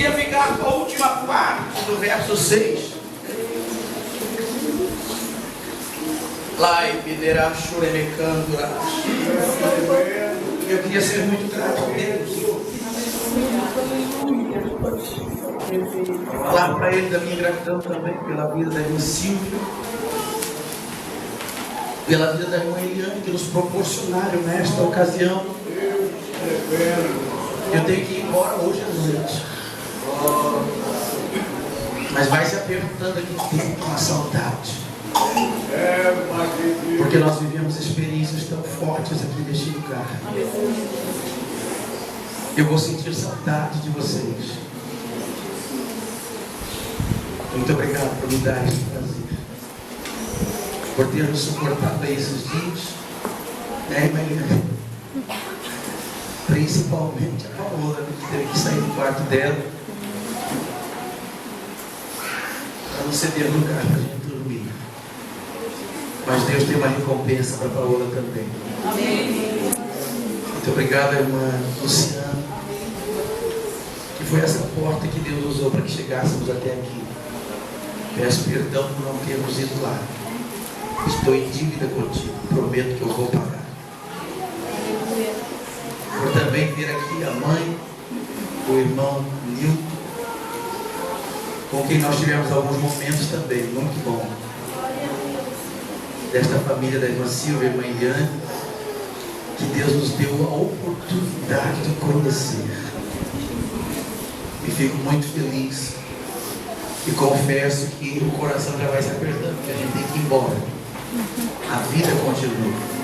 queria ficar com a última parte do verso 6. Lá em Piderá, Churemecândura. Eu queria ser muito grato a Deus. Falar para Ele da minha gratidão também pela vida da irmã Silvia, pela vida da irmã Eliane, que nos proporcionaram nesta ocasião. Eu tenho que ir embora hoje à noite, mas vai se apertando aqui com a saudade, porque nós vivemos experiências tão fortes aqui neste lugar. Eu vou sentir saudade de vocês. Muito obrigado por me dar esse prazer, por ter nos suportado a esses dias, né, irmã? Principalmente a Paola, que teve que sair do quarto dela para não ceder lugar para a gente dormir. Mas Deus tem uma recompensa para a Paola também. Amém. Muito obrigado, irmã Luciana, que foi essa porta que Deus usou para que chegássemos até aqui. Peço perdão por não termos ido lá. Estou em dívida contigo, prometo que eu vou pagar. Por também ver aqui a mãe, o irmão Nilton, com quem nós tivemos alguns momentos também, muito bom. Desta família da irmã Silvia, irmã Eliane, que Deus nos deu a oportunidade de conhecer. E fico muito feliz. E confesso que o coração já vai se apertando, porque a gente tem que ir embora. A vida continua.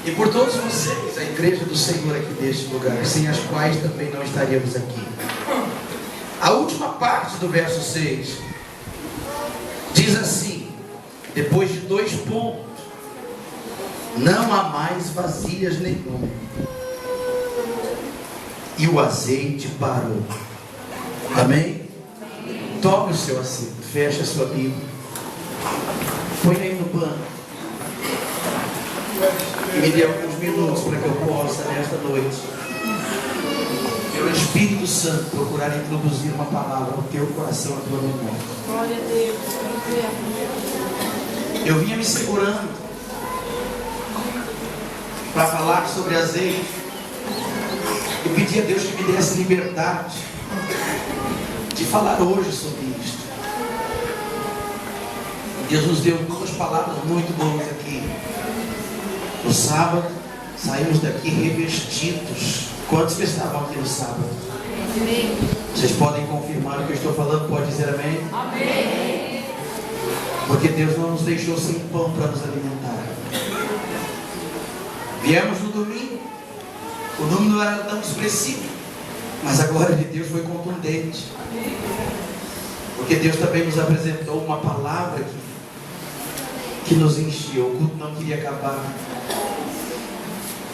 E por todos vocês, a igreja do Senhor aqui neste lugar, sem as quais também não estaríamos aqui. A última parte do verso 6 diz assim, depois de 2 pontos: não há mais vasilhas nenhuma, e o azeite parou. Amém? Tome o seu assento, feche a sua Bíblia, põe aí no banco e me dê alguns minutos para que eu possa, nesta noite, pelo Espírito Santo, procurar introduzir uma palavra ao teu coração, à tua memória. Glória a Deus. Eu vinha me segurando para falar sobre azeite e pedi a Deus que me desse liberdade de falar hoje sobre isto. Deus nos deu 2 palavras muito boas aqui. No sábado, saímos daqui revestidos. Quantos que estavam aqui no sábado? Amém. Vocês podem confirmar o que eu estou falando? Pode dizer amém? Amém. Porque Deus não nos deixou sem pão para nos alimentar. Viemos no domingo, o número não era tão expressivo, mas a glória de Deus foi contundente. Porque Deus também nos apresentou uma palavra que nos encheu. O culto não queria acabar.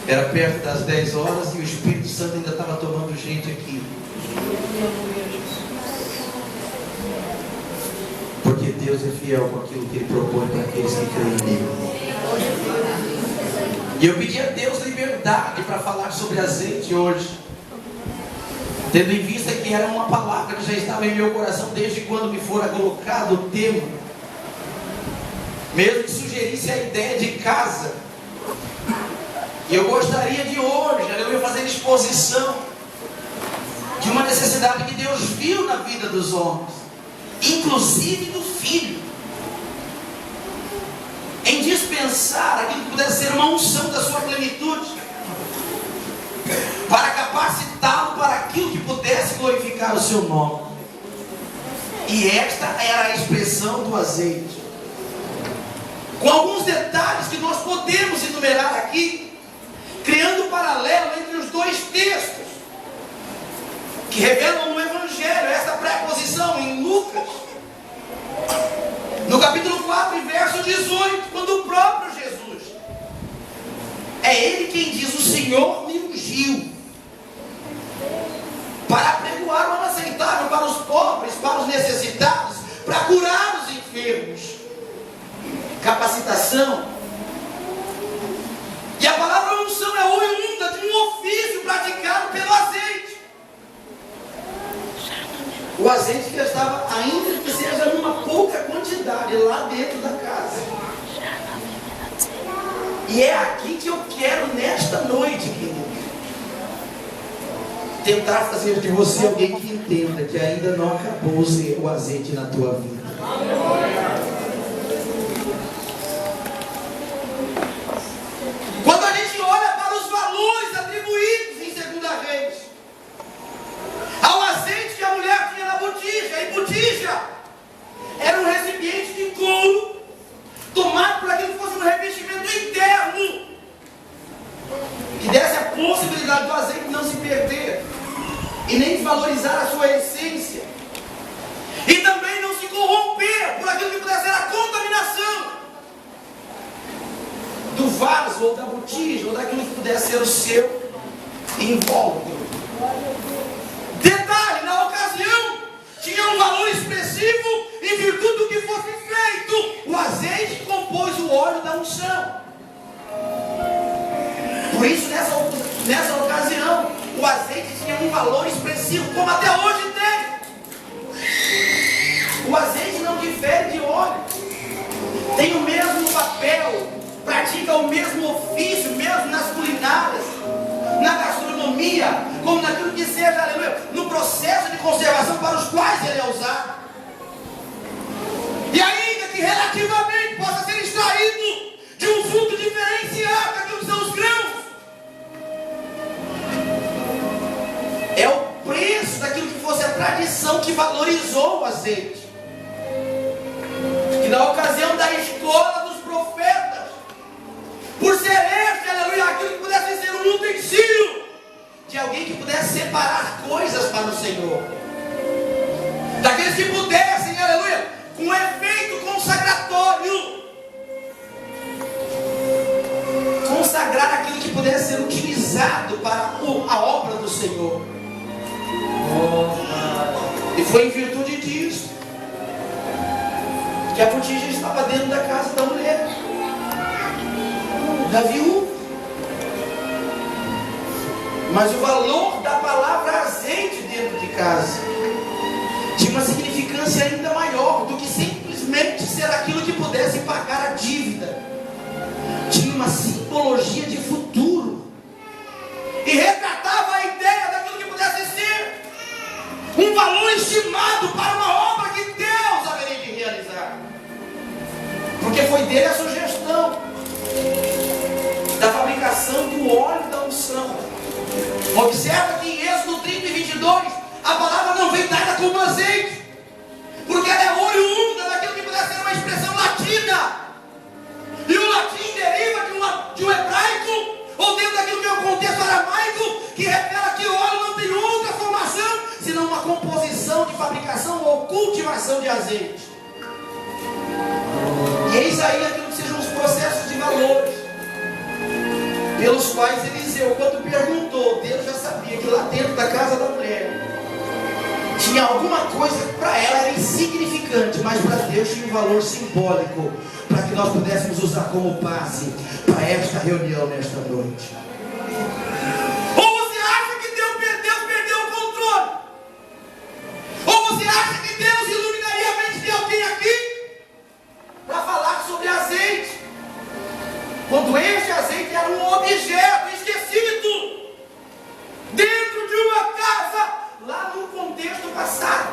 Era perto das 10 horas e o Espírito Santo ainda estava tomando gente aqui. Porque Deus é fiel com aquilo que Ele propõe para aqueles que creem nele. E eu pedi a Deus liberdade para falar sobre azeite hoje, tendo em vista que era uma palavra que já estava em meu coração desde quando me fora colocado o tema. Mesmo que sugerisse a ideia de casa. E eu gostaria de hoje, eu ia fazer exposição de uma necessidade que Deus viu na vida dos homens, inclusive do filho, em dispensar aquilo que pudesse ser uma unção da sua plenitude, para capacitá-lo para aquilo que pudesse glorificar o seu nome. E esta era a expressão do azeite, com alguns detalhes que nós podemos enumerar aqui, criando um paralelo entre os 2 textos que revelam no Evangelho, essa preposição em Lucas, no capítulo 4 e verso 18, quando o próprio Jesus, é Ele quem diz: o Senhor me ungiu para apregoar o ano aceitável para os pobres, para os necessitados, para curar os enfermos. Capacitação. E a palavra unção é oriunda de um ofício praticado pelo azeite. O azeite que estava, ainda que seja numa pouca quantidade, lá dentro da casa. E é aqui que eu quero, nesta noite, querido, tentar fazer de você alguém que entenda que ainda não acabou o azeite na tua vida. Quando a gente olha para os valores atribuídos em 2 Reis, ao azeite que a mulher tinha na botija, e botija era um recipiente de couro, tomado por aquilo que fosse um revestimento interno, que desse a possibilidade do azeite não se perder, e nem desvalorizar a sua essência, e também não se corromper por aquilo que pudesse ser a contaminação do vaso, ou da botija, ou daquilo que pudesse ser o seu invólucro. Detalhe, na ocasião, tinha um valor expressivo em virtude do que fosse feito. O azeite compôs o óleo da unção. Por isso, nessa ocasião, o azeite tinha um valor expressivo, como até hoje tem. O azeite não difere de óleo, tem o mesmo papel, pratica o mesmo ofício, mesmo nas culinárias, na gastronomia, como naquilo que seja, aleluia, no processo de conservação para os quais ele é usado. E ainda que relativamente possa ser extraído de um fruto diferenciado daquilo que são os grãos, é o preço daquilo que fosse a tradição que valorizou o azeite. E na ocasião da escola dos profetas, por ser este, aleluia, aquilo que pudesse ser um utensílio de alguém que pudesse separar coisas para o Senhor, daqueles que pudessem, aleluia, com efeito consagratório, consagrar aquilo que pudesse ser utilizado para a obra do Senhor. E foi em virtude disso que a botija estava dentro da casa da mulher, da viúva. Mas o valor da palavra azeite dentro de casa tinha uma significância ainda maior do que simplesmente ser aquilo que pudesse pagar a dívida. Tinha uma simbologia de futuro e retratava a ideia daquilo que pudesse ser um valor estimado para uma obra que Deus haveria de realizar, porque foi dele a sugestão da fabricação do óleo da unção. Observa que em Êxodo 30 e 22 a palavra não vem dada como azeite, porque ela é oriunda daquilo que pudesse ser uma expressão latina, e o latim deriva de um hebraico, ou dentro daquilo que é o contexto aramaico, que revela que o óleo não tem outra formação senão uma composição de fabricação ou cultivação de azeite. E eis aí aquilo que sejam os processos de valores pelos quais Eliseu, quando perguntou, Deus já sabia que lá dentro da casa da mulher tinha alguma coisa que para ela era insignificante, mas para Deus tinha um valor simbólico, para que nós pudéssemos usar como base para esta reunião nesta noite. Ou você acha que Deus perdeu o controle? Ou você acha que Deus iluminaria a mente de alguém aqui para falar sobre azeite, quando este azeite era um objeto esquecido dentro de uma casa, lá no contexto passado?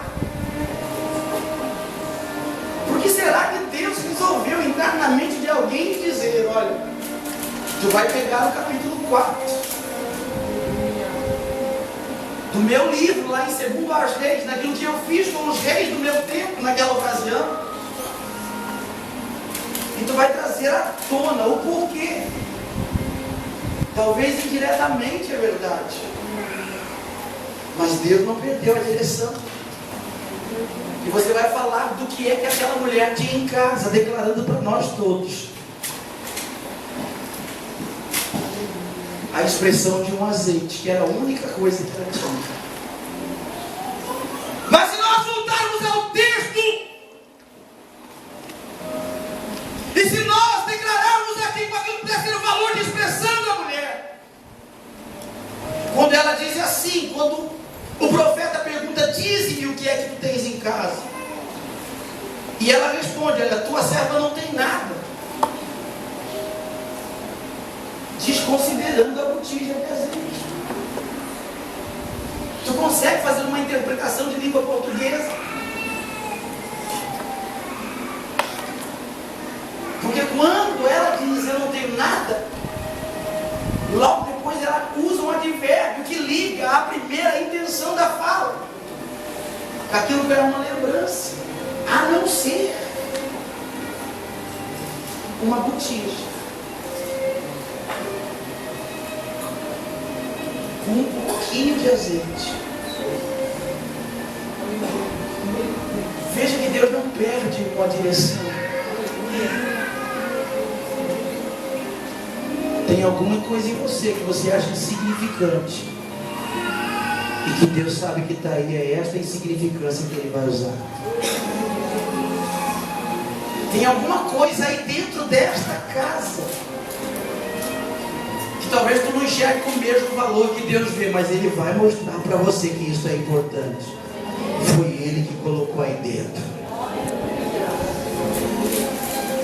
Por que será que Deus resolveu entrar na mente de alguém e dizer: olha, tu vai pegar o capítulo 4 do meu livro, lá em 2 Reis, naquilo que eu fiz com os reis do meu tempo naquela ocasião, e tu vai trazer à tona o porquê. Talvez indiretamente é verdade, mas Deus não perdeu a direção. E você vai falar do que é que aquela mulher tinha em casa, declarando para nós todos a expressão de um azeite, que era a única coisa que ela tinha. Mas se nós voltarmos ao texto, e se nós declararmos aqui com aquilo que deve ser o valor de expressão da mulher, quando ela diz assim, quando o profeta pergunta: dize-me o que é que tu E ela responde: olha, tua serva não tem nada, desconsiderando a botija de azeite. Tu consegue fazer uma interpretação de língua portuguesa? Porque quando ela diz eu não tenho nada, logo depois ela usa um advérbio que liga a primeira intenção da fala. Aquilo que era uma lembrança, a não ser uma botija com um pouquinho de azeite. Veja que Deus não perde uma direção. Tem alguma coisa em você que você acha insignificante, e que Deus sabe que está aí, é esta insignificância que Ele vai usar. Tem alguma coisa aí dentro desta casa que talvez tu não enxergue com o mesmo valor que Deus vê, mas Ele vai mostrar para você que isso é importante. Foi Ele que colocou aí dentro.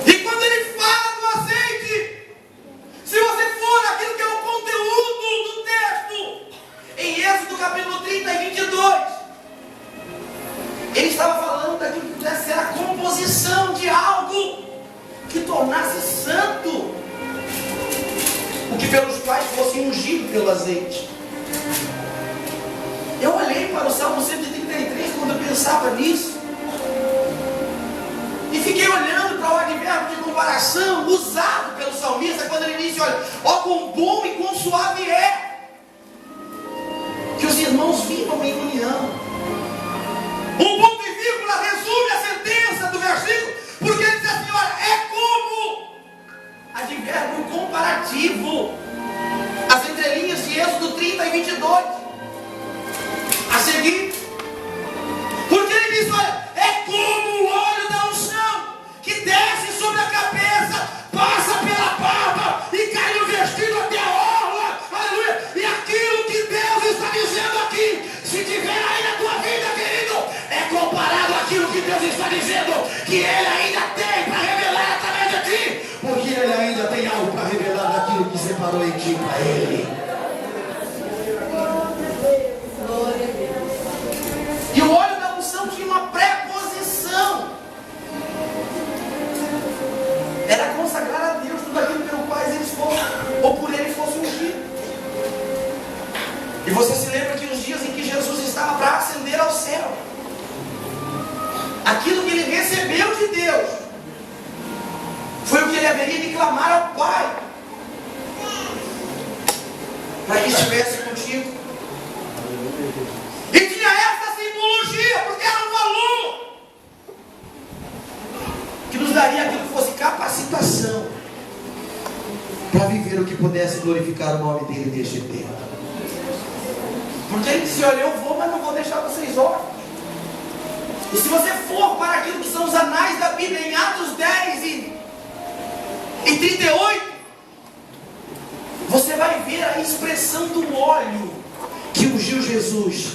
E quando Ele fala do azeite, se você for aquilo que é o conteúdo do texto, em Êxodo capítulo 30 e 22, Ele estava falando daquilo que pudesse ser a composição de algo que tornasse santo o que pelos quais fosse ungido pelo azeite. Eu olhei para o Salmo 133 quando eu pensava nisso, e fiquei olhando para o advérbio de comparação usado pelo salmista quando ele disse: olha, ó quão bom e quão suave é que os irmãos vivam em união. Um ponto e vírgula resume a sentença do versículo, porque ele diz assim: olha, é como advérbio comparativo, as entrelinhas de Êxodo 30 e 22 a seguir, porque ele diz: olha, é como o óleo da unção que desce sobre a cabeça, passa pela barba e cai no vestido até a orla, aleluia. E aquilo que Deus está dizendo aqui, se tiver aí na tua vida, querido, é comparado àquilo que Deus está dizendo que Ele ainda tem para revelar através de ti, porque Ele ainda tem algo para revelar daquilo que separou em ti para Ele. E o óleo da unção tinha uma preposição, era consagrar a Deus tudo aquilo pelo qual eles fossem, ou por Ele fosse ungido. E você se lembra que os dias em que Jesus estava para ascender ao céu, aquilo que Ele recebeu de Deus foi o que Ele haveria de clamar ao Pai para que estivesse contigo. E tinha essa simbologia, porque era um valor que nos daria aquilo que fosse capacitação para viver o que pudesse glorificar o nome dele neste tempo. Porque ele disse: olha, eu vou, mas não vou deixar vocês órfãos. E se você for para aquilo que são os anais da Bíblia, em Atos 10 e 38, você vai ver a expressão do óleo que ungiu Jesus,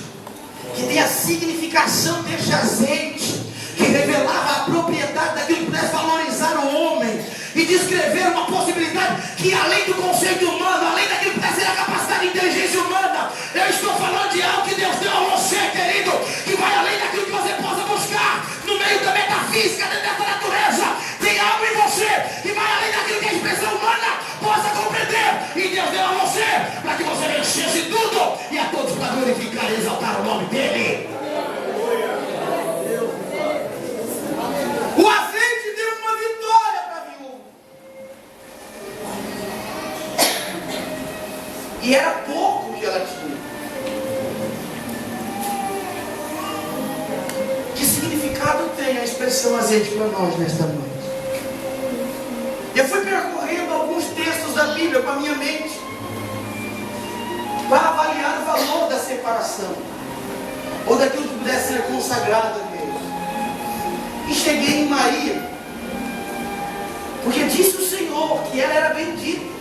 que tem a significação deste azeite, que revelava a propriedade daquilo que pudesse valorizar o homem e descrever uma possibilidade que, além do conceito humano, além daquilo que pudesse ser a capacidade de inteligência humana, eu estou falando de algo que Deus deu a você, querido, que vai além daquilo que você possa buscar no meio da metafísica dessa natureza. Tem algo em você que vai além daquilo que a expressão humana possa compreender, e Deus deu a você para que você vencesse tudo e a todos para glorificar e exaltar o nome dele. O azeite deu uma vitória para a viúva, e era pouco que ela tinha. Que significado tem a expressão azeite para nós nesta noite? Eu fui percorrendo alguns textos da Bíblia com a minha mente para avaliar o valor da separação, ou daquilo que pudesse ser consagrado a Deus. E cheguei em Maria, porque disse o Senhor que ela era bendita.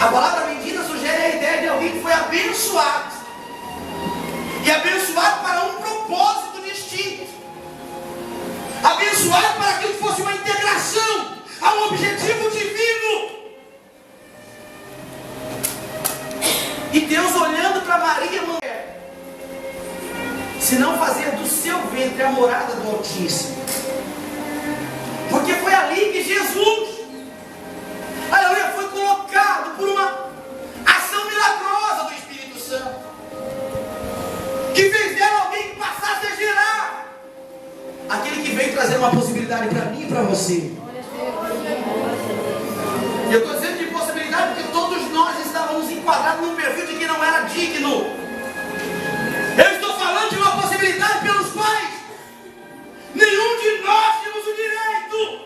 A palavra bendita sugere a ideia de alguém que foi abençoado, e abençoado para um propósito distinto. A olha para aquilo que fosse uma integração a um objetivo divino. E Deus olhando para Maria, mulher, se não fazer do seu ventre a morada do Altíssimo. Porque foi ali que Jesus, aleluia, foi colocado por uma ação milagrosa do Espírito Santo, que fez dela alguém que passasse a gerar, aquele que veio trazer uma possibilidade para mim e para você. E eu estou dizendo de possibilidade porque todos nós estávamos enquadrados num perfil de que não era digno. Eu estou falando de uma possibilidade pelos quais nenhum de nós temos o direito.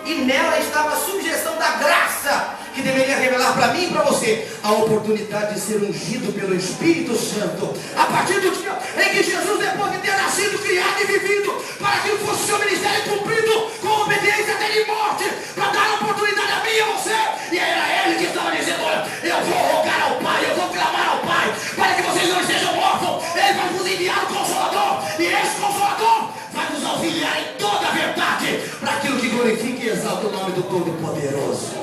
E nela estava a subjeção da graça, que deveria revelar para mim e para você a oportunidade de ser ungido pelo Espírito Santo. A partir do dia em que Jesus, depois de ter nascido, criado e vivido, para que fosse o seu ministério cumprido com obediência até de morte, para dar a oportunidade a mim e a você. E era Ele que estava dizendo: olha, eu vou rogar ao Pai, eu vou clamar ao Pai, para que vocês não estejam órfãos. Ele vai vos enviar o Consolador, e esse Consolador vai nos auxiliar em toda a verdade, para aquilo que glorifica e exalta o nome do Todo-Poderoso.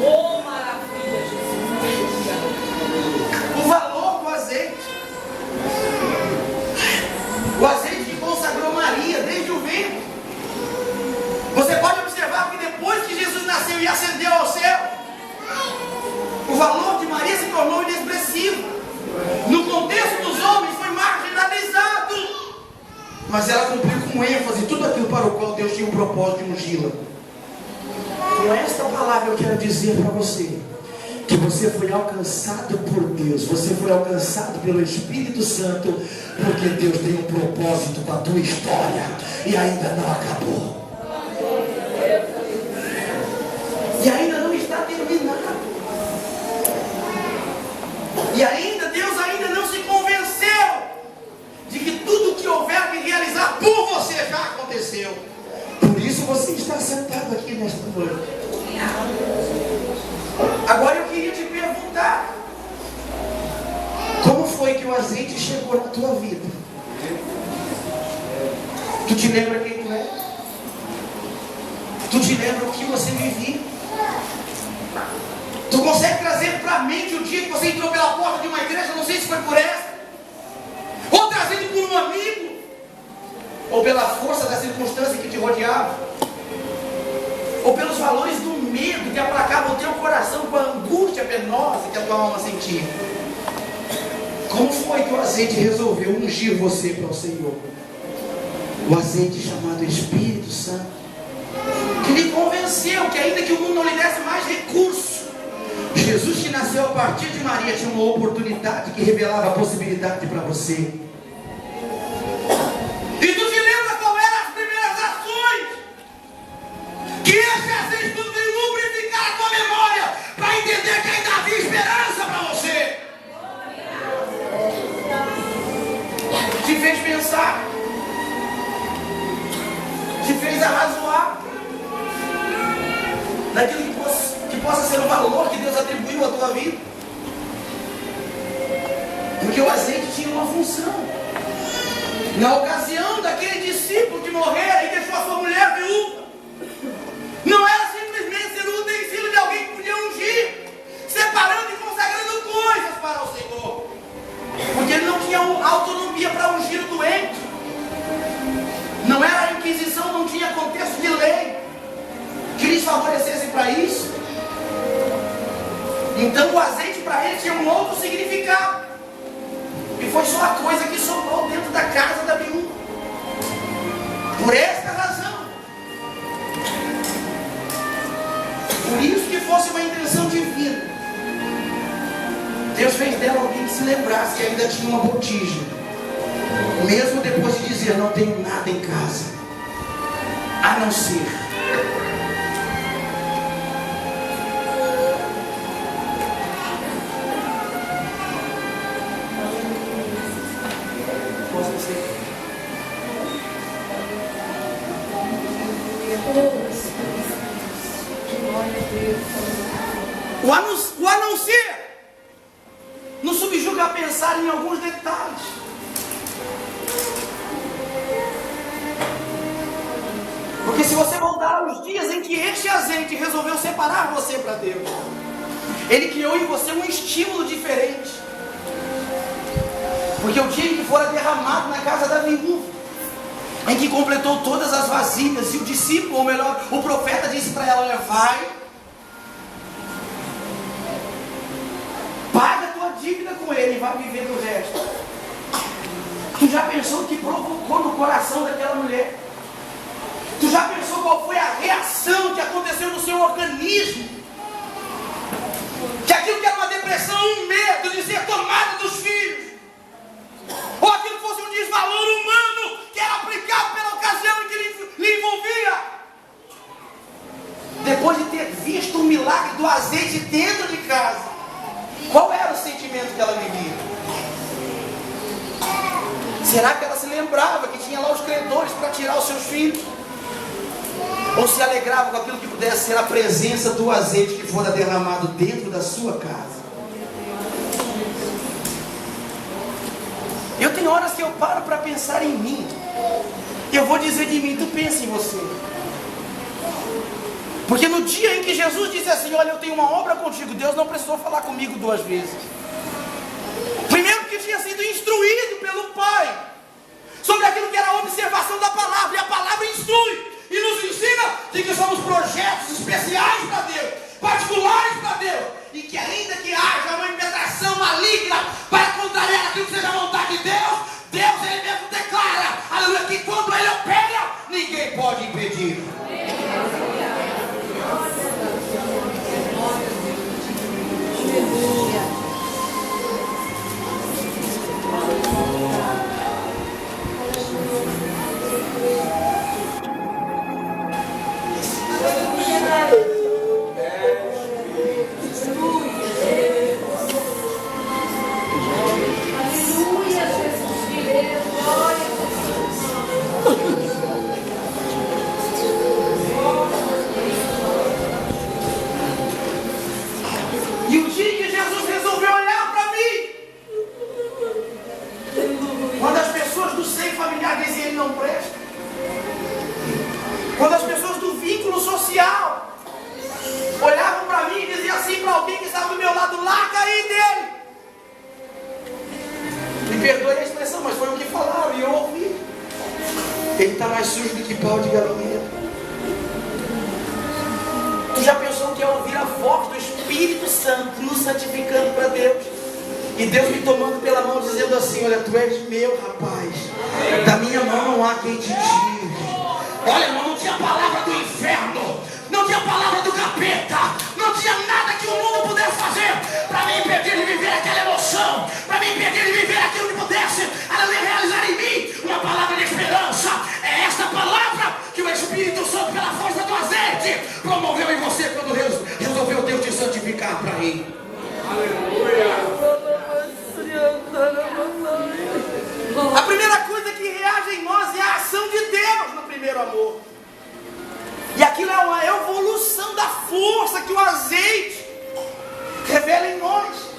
Oh, maravilha, Jesus. O valor do azeite. O azeite que consagrou Maria desde o ventre. Você pode observar que depois que Jesus nasceu e ascendeu ao céu, o valor de Maria se tornou inexpressivo. No contexto dos homens foi marginalizado. Mas ela cumpriu com ênfase tudo aquilo para o qual Deus tinha um propósito de ungí-la. Com esta palavra eu quero dizer para você que você foi alcançado por Deus, você foi alcançado pelo Espírito Santo, porque Deus tem um propósito com a tua história e ainda não acabou. E ainda não está terminado. E ainda Deus ainda não se convenceu de que tudo que houver que realizar por você já aconteceu. Por isso você está sentado aqui nesta noite. Agora eu queria te perguntar: como foi que o azeite chegou na tua vida? Tu te lembra quem tu é? Tu te lembra o que você vivia? Tu consegue trazer para a mente o dia que você entrou pela porta de uma igreja? Não sei se foi por essa, ou trazido por um amigo, ou pela força da circunstância que te rodeava, ou pelos valores do medo que aplacava o teu coração com a angústia penosa que a tua alma sentia. Como foi que o azeite resolveu ungir você para o Senhor? O azeite chamado Espírito Santo, que lhe convenceu que ainda que o mundo não lhe desse mais recurso, Jesus, que nasceu a partir de Maria, tinha uma oportunidade que revelava a possibilidade para você. E tu te lembra qual eram as primeiras ações que esse azeite tudo veio lubrificar a tua memória, para entender que ainda havia esperança para você? Te fez pensar, te fez arrazoar naquilo que possa ser o valor que Deus atribuiu à tua vida. Porque o azeite tinha uma função. Na ocasião daquele discípulo que morreu e deixou a sua mulher viúva, não era simplesmente ser um utensílio de alguém que podia ungir, separando e consagrando coisas para o Senhor, porque ele não tinha autonomia para ungir o doente. Não era a Inquisição, não tinha contexto de lei que lhes favorecesse para isso. Então o azeite para ele tinha um outro significado, e foi só a coisa que sobrou dentro da casa da viúva. Por esta razão, por isso que fosse uma intenção divina, Deus fez dela alguém que se lembrasse que ainda tinha uma botija, mesmo depois de dizer: não tenho nada em casa, a não ser. O a não ser nos subjuga a pensar em alguns detalhes. Porque se você voltar aos dias em que este azeite resolveu separar você para Deus, Ele criou em você um estímulo diferente. Porque o dia em que fora derramado na casa da viúva, em que completou todas as vasilhas, e o discípulo, ou melhor, o profeta disse para ela: olha, vai, paga a tua dívida com ele e vai viver do resto. Tu já pensou o que provocou no coração daquela mulher? Tu já pensou qual foi a reação que aconteceu no seu organismo? Que aquilo que era uma depressão, um medo de ser tomado dos filhos, ou aquilo que fosse um desvalor humano que era aplicado pela ocasião em que lhe envolvia, depois de ter visto o milagre do azeite dentro de casa, qual era o sentimento que ela vivia? Será que ela se lembrava que tinha lá os credores para tirar os seus filhos? Ou se alegrava com aquilo que pudesse ser a presença do azeite que fora derramado dentro da sua casa? Eu tenho horas que eu paro para pensar em mim. Eu vou dizer de mim, tu pensa em você. Porque no dia em que Jesus disse assim: olha, eu tenho uma obra contigo, Deus não precisou falar comigo 2 vezes. Primeiro, que tinha sido instruído pelo Pai sobre aquilo que era a observação da palavra. E a palavra instrui e nos ensina de que somos projetos especiais para Deus, particulares para Deus, e que ainda que haja uma impetração maligna para contrariar aquilo que seja a vontade de Deus, Deus Ele mesmo declara, aleluia, que quando Ele opera, ninguém pode impedir. E o dia que Jesus resolveu olhar para mim, quando as pessoas do seio familiar dizem ele não presta, quando as pessoas do vínculo social olhavam para mim e diziam assim para alguém que estava do meu lado: larga aí dele. Me perdoe a expressão, mas foi o que falaram e eu ouvi. Ele está mais sujo do que pau de galinheiro. Tu já pensou que é ouvir a voz do Espírito Santo nos santificando para Deus? E Deus me tomando pela mão dizendo assim: olha, tu és meu, rapaz. Da minha mão não há quem te tire. Olha, irmão, não tinha palavra do inferno, não tinha palavra do capeta, não tinha nada que o mundo pudesse fazer para me impedir de viver aquela emoção, para me impedir de viver aquilo que pudesse realizar em mim uma palavra de esperança. É esta palavra que o Espírito Santo, pela força do azeite, promoveu em você quando resolveu Deus te santificar para Ele. Aleluia! A primeira coisa que reage em nós é a ação de Deus no primeiro amor. E aquilo é uma evolução da força que o azeite revela em nós.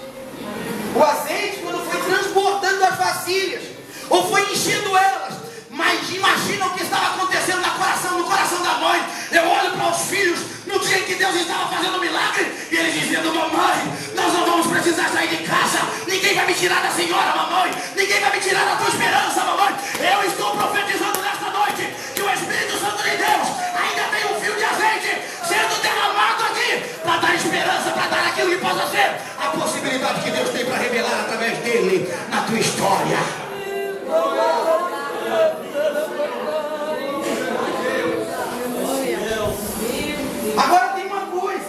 O azeite, quando foi transbordando as vasilhas, ou foi enchendo elas, mas imagina o que estava acontecendo no coração da mãe. Eu olho para os filhos no dia em que Deus estava fazendo um milagre, e eles dizendo: mamãe, nós não vamos precisar sair de casa, ninguém vai me tirar da senhora, mamãe, ninguém vai me tirar da tua esperança, mamãe. Eu estou profetizando nesta noite que o Espírito Santo de Deus ainda tem um fio de azeite sendo derramado aqui para dar esperança, para dar aquilo que possa ser a possibilidade que Deus tem para revelar através dele na tua história. Agora tem uma coisa.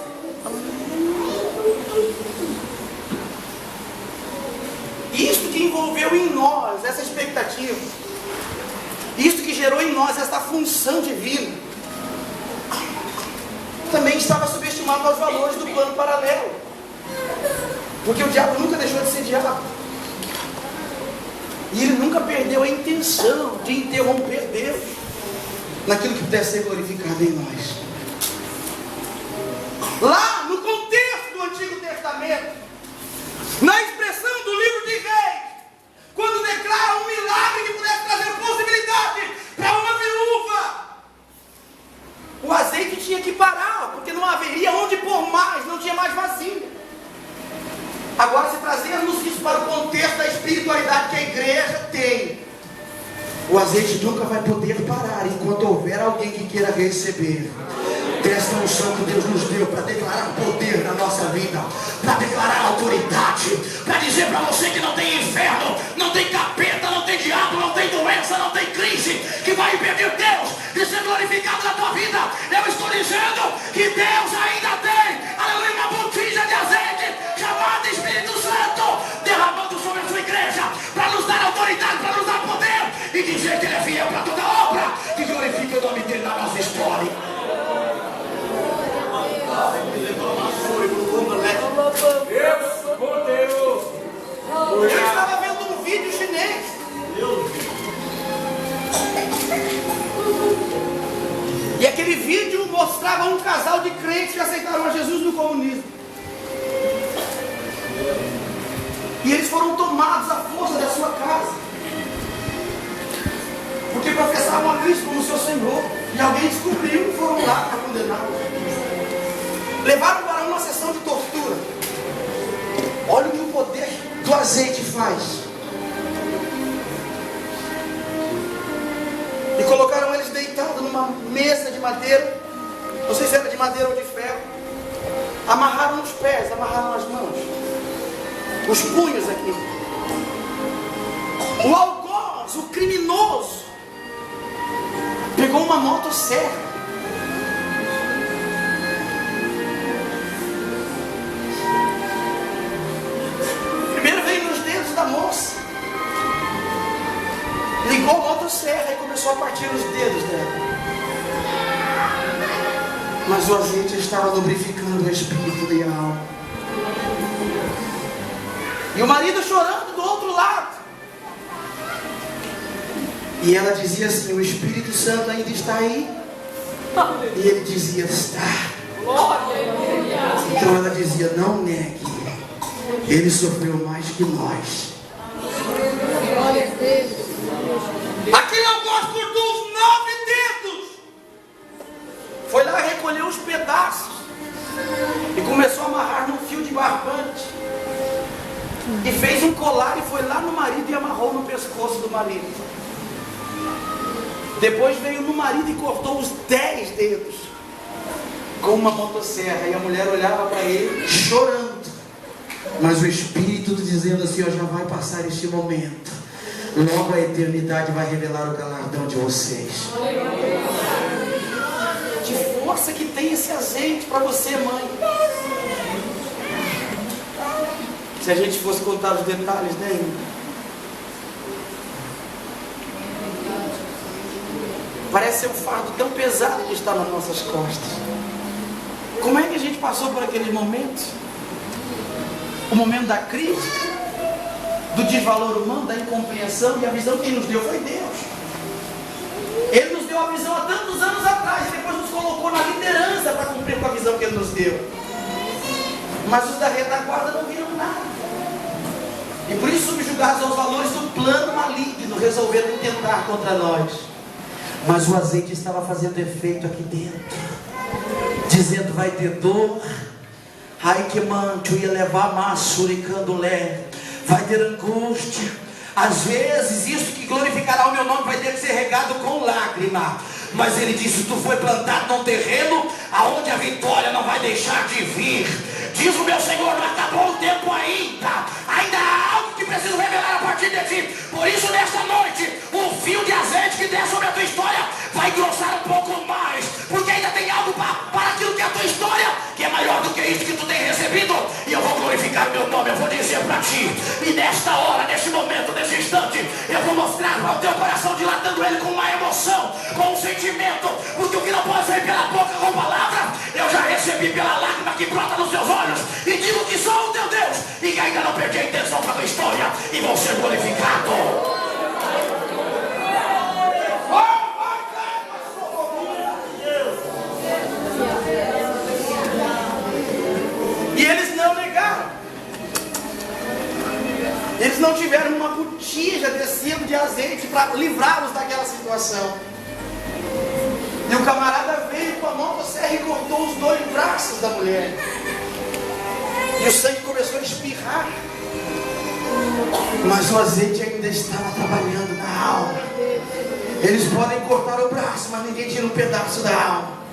Isto que envolveu em nós essa expectativa, isto que gerou em nós essa função divina, também estava subestimado aos valores do plano paralelo. Porque o diabo nunca deixou de ser diabo. E ele nunca perdeu a intenção de interromper Deus naquilo que pudesse ser glorificado em nós. Lá no contexto do Antigo Testamento, na expressão do livro de Reis, quando declara um milagre que pudesse trazer possibilidade para uma viúva Agora, se trazermos isso para o contexto da espiritualidade que a igreja tem, o azeite nunca vai poder parar enquanto houver alguém que queira receber desta unção que Deus nos deu para declarar poder na nossa vida, para declarar autoridade, para dizer para você que não tem inferno, não tem capeta, não tem diabo, não tem doença, não tem crise que vai impedir Deus de ser glorificado na tua vida. Eu estou dizendo que Deus ainda tem, aleluia, uma botija de azeite chamada Espírito Santo derramando sobre a sua igreja para nos dar autoridade, para nos dar poder e dizer que Ele é fiel para toda obra que glorifica o nome dEle na nossa história. Eu estava vendo um vídeo chinês. E aquele vídeo mostrava um casal de crentes que aceitaram a Jesus no comunismo. E eles foram tomados à força da sua casa, porque professavam a Cristo como seu Senhor. E alguém descobriu e foram lá para condená-los. Levaram para uma sessão de tortura. Olha o que o poder do azeite faz. E colocaram eles deitados numa mesa de madeira. Não sei se era de madeira ou de ferro. Amarraram os pés, amarraram as mãos, os punhos aqui. O algoz, o criminoso, pegou uma motosserra. Primeiro veio nos dedos da moça, ligou a motosserra e começou a partir os dedos dela. Mas o azeite estava lubrificando o espírito e a alma. E o marido chorando do outro lado. E ela dizia assim: o Espírito Santo ainda está aí? E ele dizia: está. Então ela dizia: não negue, ele sofreu mais que nós. Aquele algoz cortou os 9 dedos. Foi lá recolher os pedaços e começou a amarrar num fio de barbante. E fez um colar e foi lá no marido e amarrou no pescoço do marido. Depois veio no marido e cortou os 10 dedos com uma motosserra. E a mulher olhava para ele chorando. Mas o Espírito dizendo assim: ó, já vai passar este momento. Logo a eternidade vai revelar o galardão de vocês. Que força que tem esse azeite para você, mãe. Se a gente fosse contar os detalhes, né, irmão? Parece ser um fardo tão pesado que está nas nossas costas. Como é que a gente passou por aqueles momentos? O momento da crítica, do desvalor humano, da incompreensão, e a visão que Ele nos deu foi Deus. Ele nos deu a visão há tantos anos atrás, e depois nos colocou na liderança para cumprir com a visão que Ele nos deu. Mas os da retaguarda não viram nada. E por isso, subjugados aos valores do plano maligno, resolveram tentar contra nós. Mas o azeite estava fazendo efeito aqui dentro, dizendo: vai ter dor, ai que manto ia levar massuricando leve, vai ter angústia. Às vezes isso que glorificará o meu nome vai ter que ser regado com lágrima. Mas ele disse: tu foi plantado num terreno aonde a vitória não vai deixar de vir. Diz o meu Senhor: não acabou o tempo ainda. Ainda há algo que preciso revelar a partir de ti. Por isso, nesta noite, o fio de azeite que der sobre a tua história vai engrossar um pouco mais. Porque ainda tem algo para aquilo que é a tua história, que é maior do que isso que tu tem recebido. E eu vou glorificar o meu nome, eu vou dizer para ti. E nesta hora, neste momento, nesse instante, eu vou mostrar para o teu coração, dilatando ele com uma emoção, com um sentimento. Porque o que não pode sair pela boca com palavra, eu já recebi pela lágrima que brota nos teus olhos. E digo que sou o teu Deus, e que ainda não perdi a intenção para a tua história, e vou ser glorificado. E eles não negaram. Eles não tiveram uma botija descendo de azeite para livrá-los daquela situação. E o camarada veio com a motosserra e cortou os 2 braços da mulher. E o sangue começou a espirrar. Mas o azeite ainda estava trabalhando na alma. Eles podem cortar o braço, mas ninguém tira um pedaço da alma.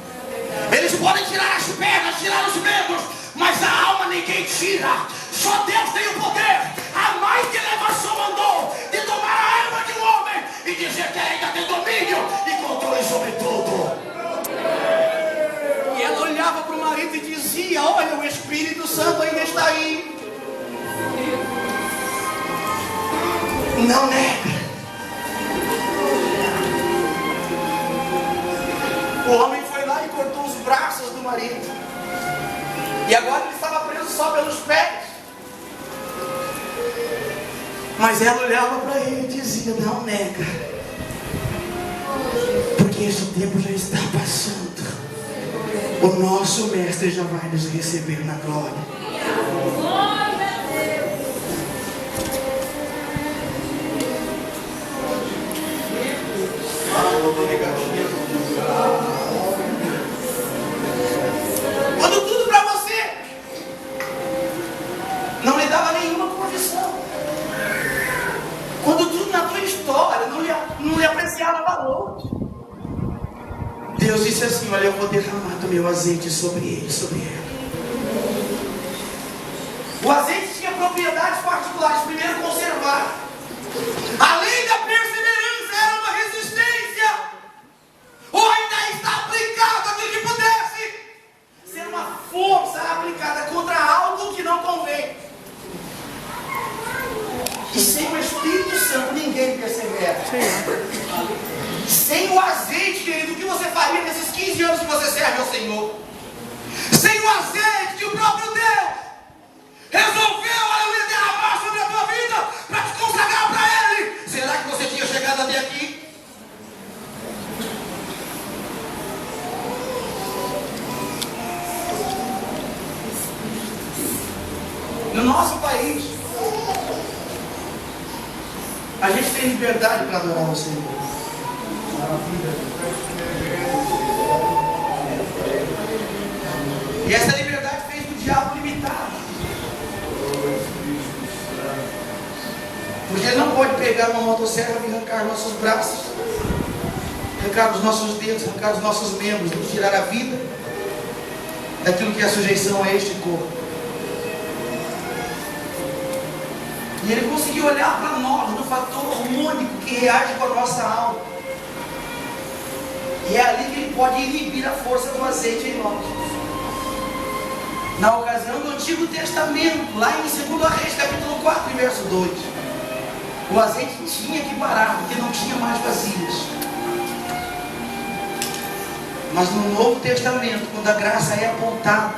Eles podem tirar as pernas, tirar os membros, mas a alma ninguém tira. Só Deus tem o poder. A mãe que levantou mandou de tomar a alma de um homem e dizer que ainda tem domínio e controle sobre tudo. E ela olhava para o marido e dizia: olha, o Espírito Santo ainda está aí. Não nega. O homem foi lá e cortou os braços do marido. E agora ele estava preso só pelos pés. Mas ela olhava para ele e dizia: não nega, porque esse tempo já está passando. O nosso mestre já vai nos receber na glória. Quando tudo para você não lhe dava nenhuma condição, quando tudo na tua história não lhe apreciava valor, Deus disse assim: olha, eu vou derramar do meu azeite sobre ele, sobre ela. o azeite tinha propriedades particulares. Primeiro, conservar. Além da perseverança, era uma resistência. Ou ainda está aplicado aquilo que pudesse ser uma força aplicada contra algo que não convém. E sem o Espírito Santo ninguém persevera. Sem o azeite, querido, o que você faria nesses 15 anos que você serve ao Senhor? Sem o azeite que o próprio Deus resolveu, aleluia, derramar sobre a tua vida para te consagrar para Ele, será que você tinha chegado até aqui? No nosso país, a gente tem liberdade para adorar o Senhor. E essa liberdade fez do diabo limitado. Porque ele não pode pegar uma motosserra e arrancar nossos braços, arrancar os nossos dedos, arrancar os nossos membros, nos tirar a vida daquilo que é a sujeição a este corpo. E ele conseguiu olhar para nós no fator hormônico que reage com a nossa alma. E é ali que ele pode inibir a força do azeite em nós. Na ocasião do Antigo Testamento, lá em 2 Reis, capítulo 4, verso 2, o azeite tinha que parar, porque não tinha mais vasilhas. Mas no Novo Testamento, quando a graça é apontada,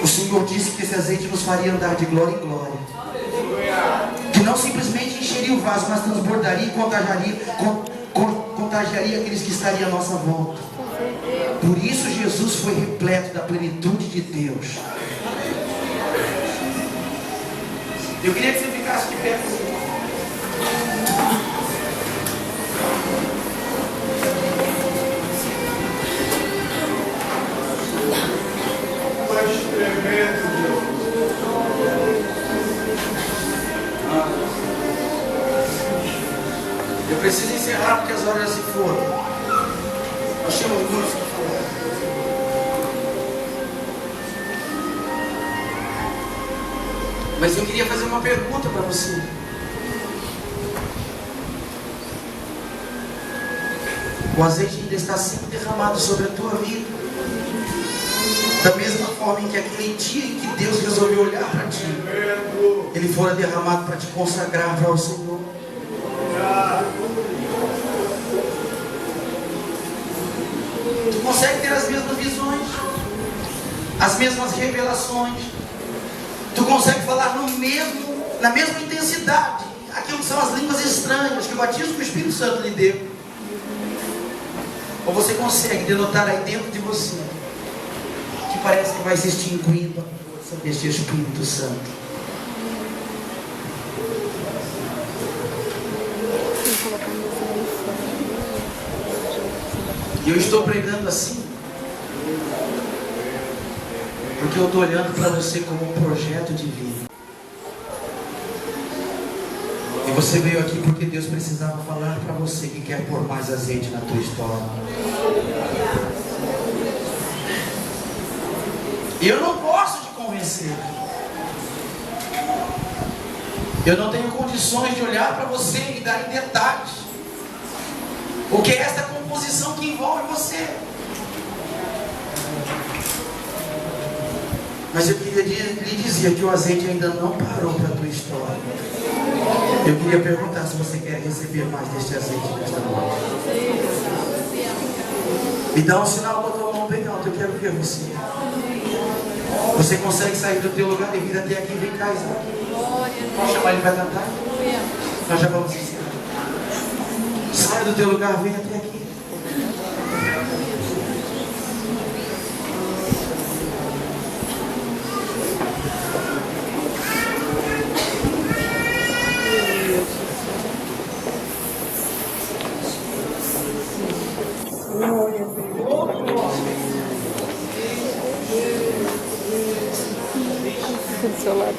o Senhor disse que esse azeite nos faria andar de glória em glória. Que não simplesmente encheria o vaso, mas transbordaria e contagiaria aqueles que estariam à nossa volta. Por isso Jesus foi repleto da plenitude de Deus. Eu queria que você ficasse de pé assim. Eu preciso encerrar porque as horas se foram. Eu chamo o músico. Mas eu queria fazer uma pergunta para você. O azeite ainda está sempre derramado sobre a tua vida. Da mesma forma em que aquele dia em que Deus resolveu olhar para ti, ele fora derramado para te consagrar para o Senhor. Tu consegue ter as mesmas visões, as mesmas revelações. Tu consegue falar na mesma intensidade aquilo que são as línguas estranhas que o batismo do Espírito Santo lhe deu. Ou você consegue denotar aí dentro de você que parece que vai se extinguindo a força deste Espírito Santo. E eu estou pregando assim porque eu estou olhando para você como um projeto de vida. Você veio aqui porque Deus precisava falar para você que quer pôr mais azeite na tua história. Eu não posso te convencer. Eu não tenho condições de olhar para você e dar em detalhes o que é esta composição que envolve você. Mas eu queria lhe dizer que o azeite ainda não parou para a tua história. Eu queria perguntar se você quer receber mais deste azeite nesta noite. Me dá um sinal com a tua mão bem alta, eu quero ver você. Você consegue sair do teu lugar e vir até aqui? Vem cá, Isaac. Vamos chamar ele para cantar? Nós já vamos ensinar. Saia do teu lugar, vem até aqui. Do seu lado.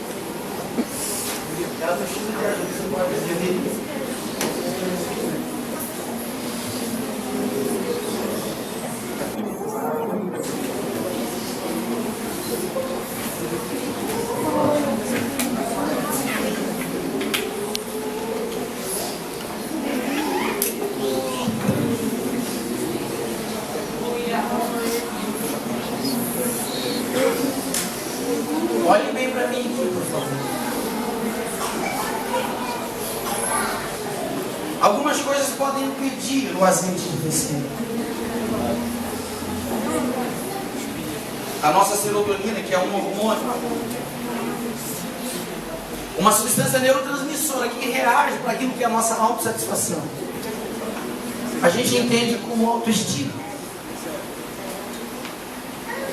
Olhe bem para mim aqui, por favor. Algumas coisas podem impedir o azeite de descer. A nossa serotonina, que é um hormônio, uma substância neurotransmissora que reage para aquilo que é a nossa autossatisfação. A gente entende como autoestima.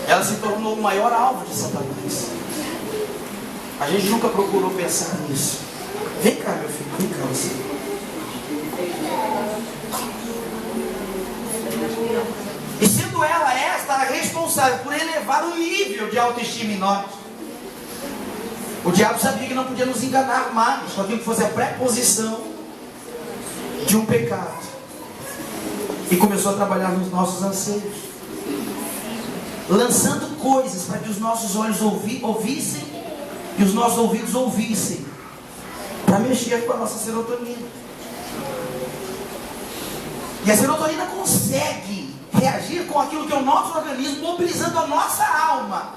Ela se tornou o maior alvo de Satanás. A gente nunca procurou pensar nisso. Vem cá, meu filho, vem cá você. E sendo ela esta a responsável por elevar o nível de autoestima em nós, o diabo sabia que não podia nos enganar mais com aquilo que fosse a preposição de um pecado. E começou a trabalhar nos nossos anseios, lançando coisas para que os nossos olhos ouvissem e os nossos ouvidos ouvissem, para mexer com a nossa serotonina. E a serotonina consegue reagir com aquilo que é o nosso organismo, mobilizando a nossa alma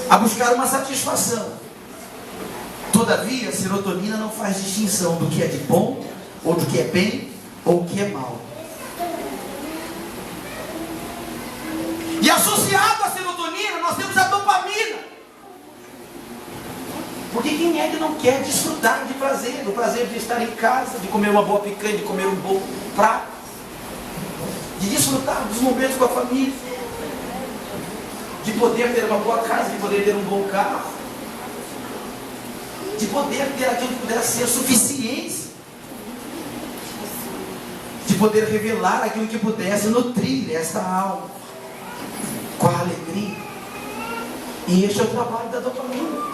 a buscar uma satisfação. Todavia, a serotonina não faz distinção do que é de bom, ou do que é bem, ou do que é mal. E associado à serotonina, nós temos a dopamina. Porque quem é que não quer desfrutar de prazer, do prazer de estar em casa, de comer uma boa picanha, de comer um bom prato, de desfrutar dos momentos com a família, de poder ter uma boa casa, de poder ter um bom carro, de poder ter aquilo que pudesse ser suficiência, de poder revelar aquilo que pudesse nutrir esta alma com a alegria. E este é o trabalho da dopamina,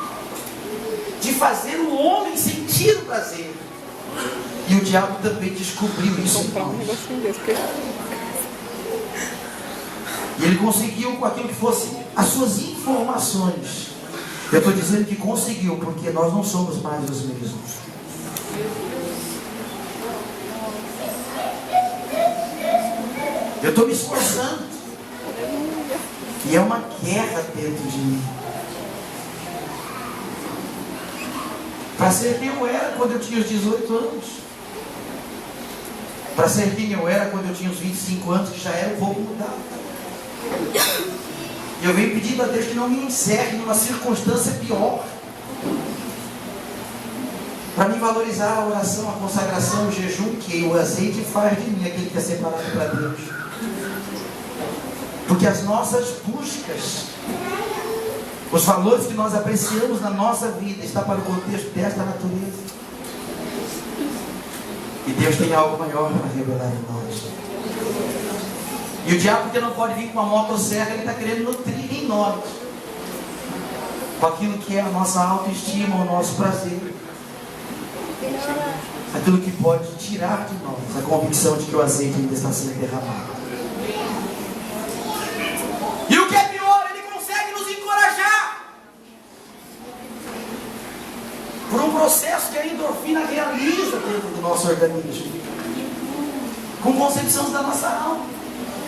de fazer o homem sentir o prazer. E o diabo também descobriu isso. Comprar um negocinho desse. E ele conseguiu com aquilo que fosse as suas informações. Eu estou dizendo que conseguiu, porque nós não somos mais os mesmos. Eu estou me esforçando. E é uma guerra dentro de mim. Para ser quem eu era quando eu tinha os 18 anos. Para ser quem eu era quando eu tinha os 25 anos, que já era um pouco mudado. E eu venho pedindo a Deus que não me encerre numa circunstância pior. Para me valorizar a oração, a consagração, o jejum, que o azeite faz de mim aquele que é separado para Deus. Porque as nossas buscas, os valores que nós apreciamos na nossa vida, está para o contexto desta natureza. E Deus tem algo maior para revelar em nós. E o diabo, que não pode vir com uma motosserra, ele está querendo nutrir em nós com aquilo que é a nossa autoestima, o nosso prazer. aquilo que pode tirar de nós a convicção de que o azeite ainda está sendo derramado. E o que é pior, ele consegue nos encorajar por um processo que a endorfina realiza dentro do nosso organismo, com concepções da nossa alma,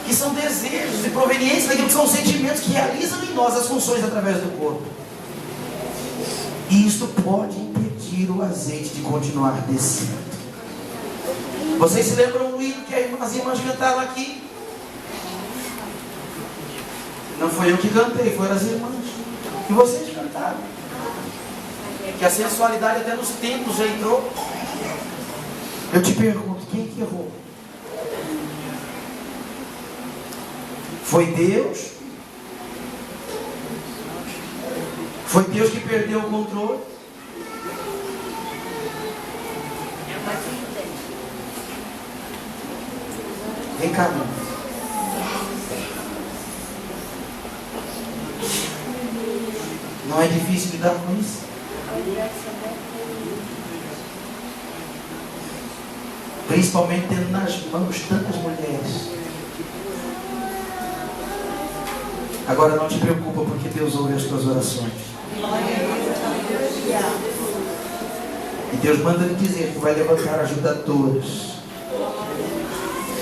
que são desejos e provenientes daquilo que são sentimentos que realizam em nós as funções através do corpo. E isso pode impedir o azeite de continuar descendo. Vocês se lembram do hino que as irmãs cantaram aqui? Não foi eu que cantei, foram as irmãs. E vocês cantaram. Que a sensualidade até nos tempos já entrou. Eu te pergunto, quem que errou? Foi Deus? Foi Deus que perdeu o controle? Vem cá, meu. Não é difícil lidar com isso? Principalmente tendo nas mãos tantas mulheres. Agora não te preocupa, porque Deus ouve as tuas orações. E Deus manda lhe dizer que vai levantar ajudadoras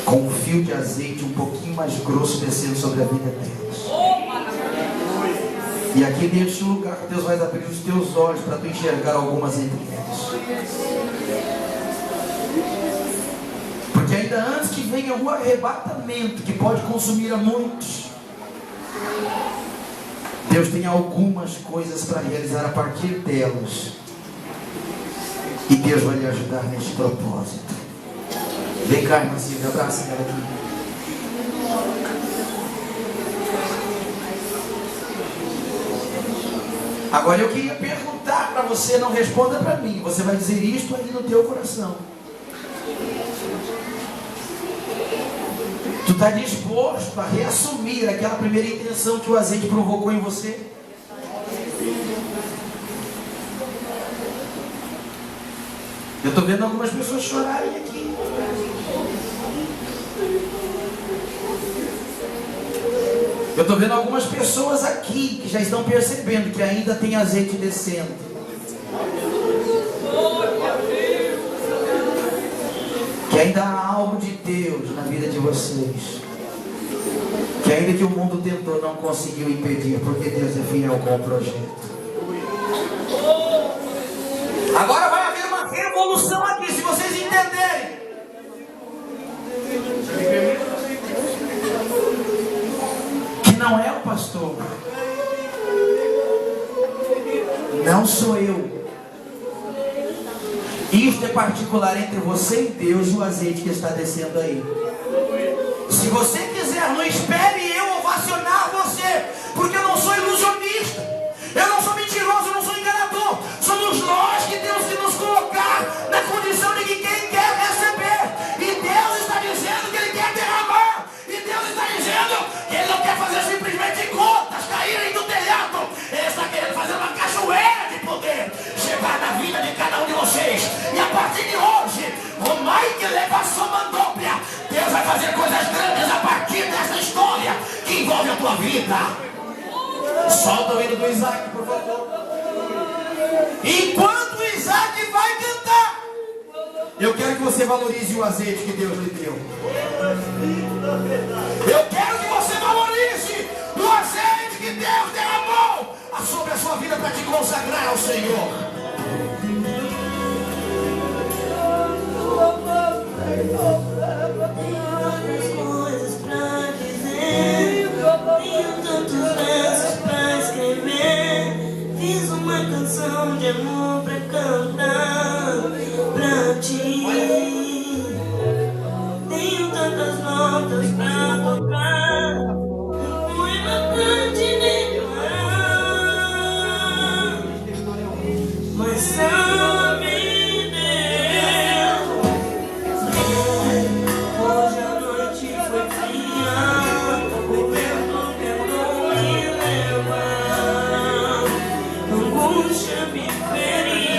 com um fio de azeite um pouquinho mais grosso descendo sobre a vida delas. E aqui neste lugar Deus vai abrir os teus olhos para tu enxergar algumas entre elas. Porque ainda antes que venha o arrebatamento que pode consumir a muitos, Deus tem algumas coisas para realizar a partir delas. E Deus vai lhe ajudar neste propósito. Vem cá, irmã Silvia, abraça ela aqui. Agora eu queria perguntar para você, não responda para mim. Você vai dizer isto ali no teu coração. Tu está disposto a reassumir aquela primeira intenção que o azeite provocou em você? Eu estou vendo algumas pessoas chorarem aqui. Eu estou vendo algumas pessoas aqui que já estão percebendo que ainda tem azeite descendo. Que ainda há algo de Deus na vida de vocês. Que ainda que o mundo tentou, não conseguiu impedir, porque Deus é fiel com o projeto. Agora vai haver uma revolução aqui, se vocês entenderem. Que não é o pastor. Não sou eu. Isto é particular entre você e Deus e o azeite que está descendo aí. Se você quiser, não espere eu ovacionar você, porque eu não sou ilusionista, eu não sou mentiroso, eu não sou enganador. Somos nós que temos que nos colocar na condição de que quem quer receber. E Deus está dizendo que Ele quer derramar. E Deus está dizendo que Ele não quer fazer simplesmente gotas caírem do telhado. Ele está querendo fazer uma cachoeira de poder chegar na vida de cada um de vocês. E a partir de hoje, o Mike leva a sua mandóplia. Deus vai fazer coisas grandes a partir dessa história que envolve a tua vida. Solta o hino do Isaac, por favor. Enquanto o Isaac vai cantar, eu quero que você valorize o azeite que Deus lhe deu. Eu quero que você valorize o azeite que Deus derramou sobre a sua vida para te consagrar ao Senhor. Tenho coisas pra dizer, tenho tantos versos pra escrever. Fiz uma canção de amor pra cantar pra ti. Tenho tantas notas pra tocar, um poema pra te declarar. Mas sabe, hoje a noite foi fria, o vento tentou me levar, a angústia me feriu.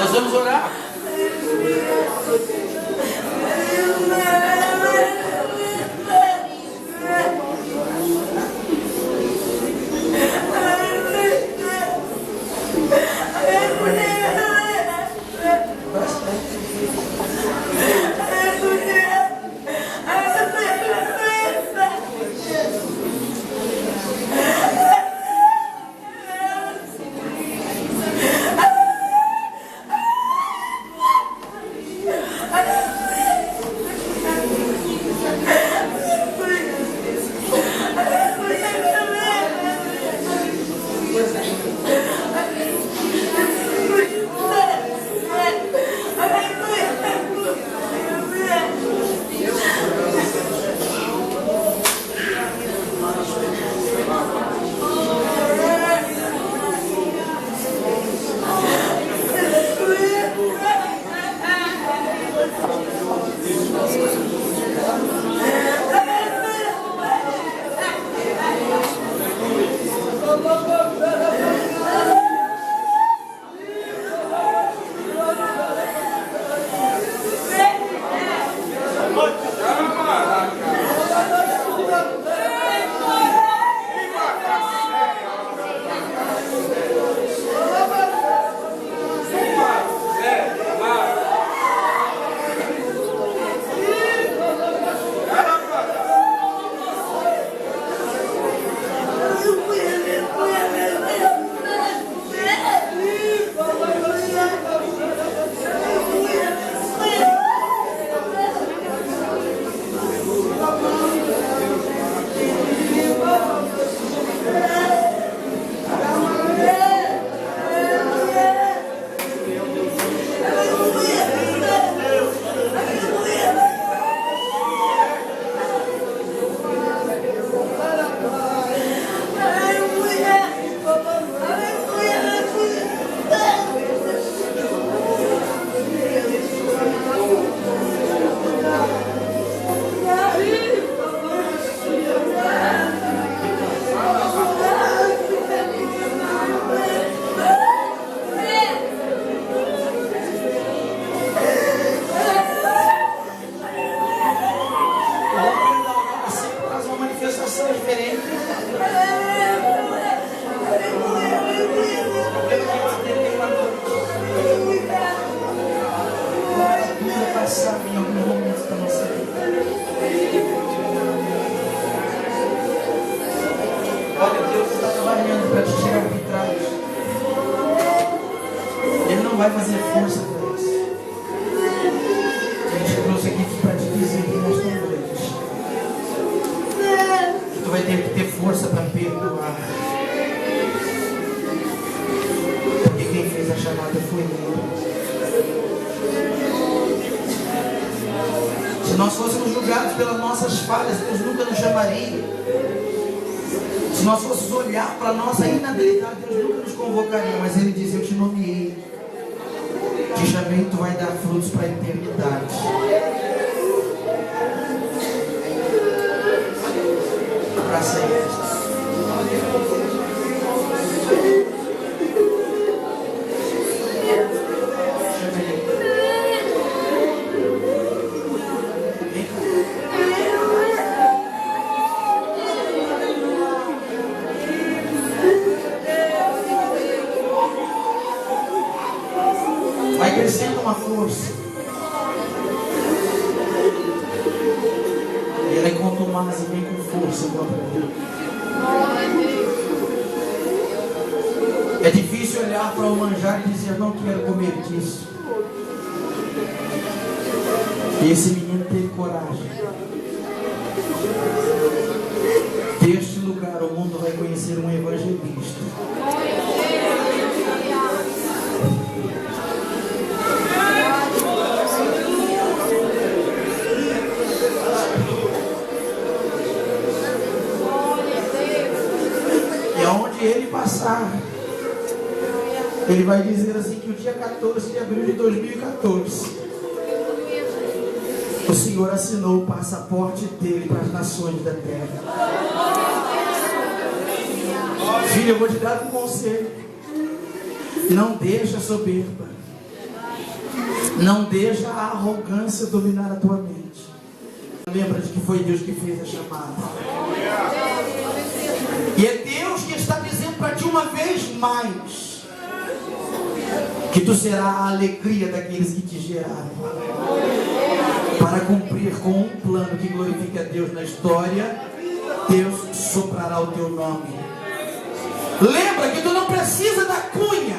Nós vamos orar. Vai fazer força para isso. A gente trouxe aqui para te dizer que nós estamos doentes. Tu vai ter que ter força para perdoar. Porque quem fez a chamada foi Ele. Se nós fôssemos julgados pelas nossas falhas, Deus nunca nos chamaria. Se nós fôssemos olhar para a nossa inabilidade, Deus nunca nos convocaria. Mas Ele diz: eu te nomeei. Te chamei, tu vai dar frutos para a eternidade. Abraça Ele. Vai crescendo uma força. E ela é contumaz e vem com força contra Deus. É difícil olhar para o manjar e dizer: não quero comer disso. E esse menino teve coragem. Deste lugar o mundo vai conhecer um evangelista. E aonde ele passar, ele vai dizer assim que o dia 14 de abril de 2014 o Senhor assinou o passaporte dele para as nações da terra. Filho, eu vou te dar um conselho. Não deixa a soberba Não deixa a arrogância dominar a tua mente. Lembra de que foi Deus que fez a chamada. E é Deus que está dizendo para ti uma vez mais que tu será a alegria daqueles que te geraram, para cumprir com um plano que glorifique a Deus na história. Deus soprará o teu nome. Lembra que tu não precisa da cunha,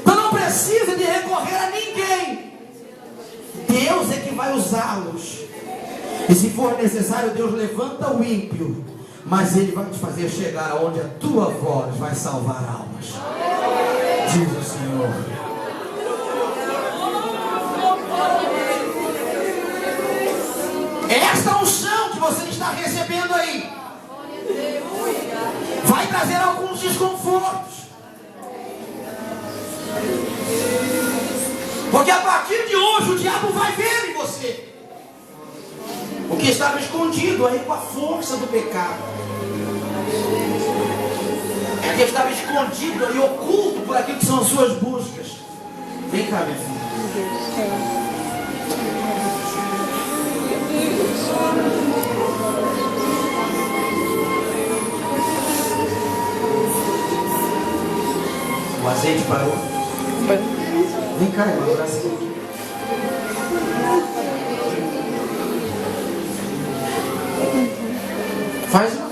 tu não precisa de recorrer a ninguém. Deus é que vai usá-los. E se for necessário, Deus levanta o ímpio, mas Ele vai te fazer chegar aonde a tua voz vai salvar almas. Diz o Senhor. Esta unção que você está recebendo aí vai trazer alguns desconfortos, porque a partir de hoje o diabo vai ver em você o que estava escondido aí com a força do pecado, o que estava escondido e oculto por aquilo que são as suas buscas. Vem cá, minha filha. O azeite parou? Vem cá, irmão, abraça aqui. Faz uma